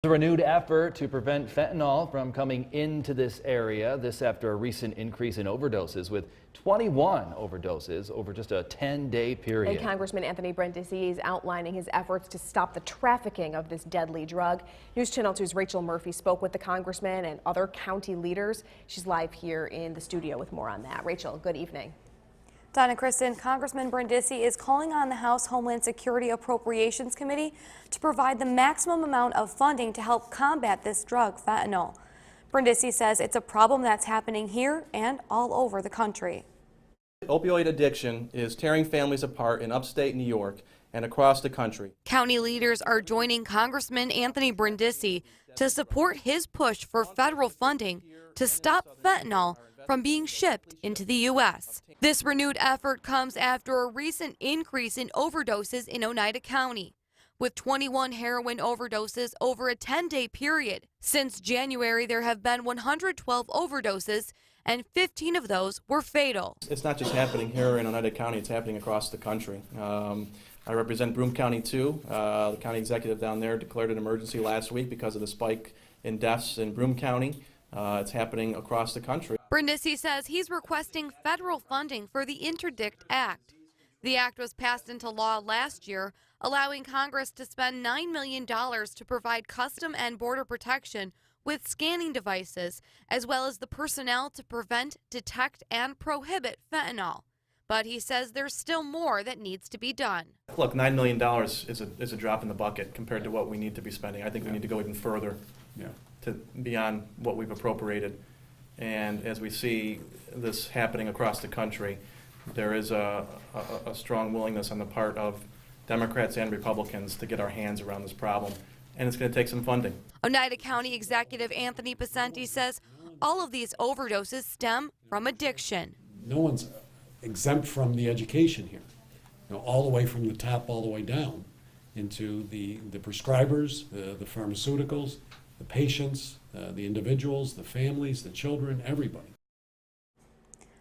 A renewed effort to prevent fentanyl from coming into this area. This after a recent increase in overdoses, with 21 overdoses over just a 10-day period. And Congressman Anthony Brindisi is outlining his efforts to stop the trafficking of this deadly drug. News Channel 2's Rachel Murphy spoke with the congressman and other county leaders. She's live here in the studio with more on that. Rachel, good evening. Donna, Kristen, Congressman Brindisi is calling on the House Homeland Security Appropriations Committee to provide the maximum amount of funding to help combat this drug, fentanyl. Brindisi says it's a problem that's happening here and all over the country. Opioid addiction is tearing families apart in upstate New York and across the country. County leaders are joining Congressman Anthony Brindisi to support his push for federal funding to stop fentanyl from being shipped into the U.S. This renewed effort comes after a recent increase in overdoses in Oneida County, with 21 heroin overdoses over a 10-day period. Since January, there have been 112 overdoses, and 15 of those were fatal. It's not just happening here in Oneida County, it's happening across the country. I represent Broome County too. The county executive down there declared an emergency last week because of the spike in deaths in Broome County. It's happening across the country. Brindisi says he's requesting federal funding for the Interdict Act. The act was passed into law last year, allowing Congress to spend $9 million to provide custom and border protection with scanning devices, as well as the personnel to prevent, detect, and prohibit fentanyl. But he says there's still more that needs to be done. Look, $9 million is a drop in the bucket compared to what we need to be spending. I think we need to go even further to beyond what we've appropriated. And as we see this happening across the country, there is a strong willingness on the part of Democrats and Republicans to get our hands around this problem, and it's going to take some funding. Oneida County Executive Anthony Pacenti says all of these overdoses stem from addiction. No one's exempt from the education here, all the way from the top all the way down into the prescribers, the pharmaceuticals, the patients, the individuals, the families, the children, everybody.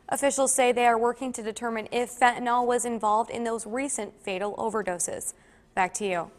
Officials say they are working to determine if fentanyl was involved in those recent fatal overdoses. Back to you.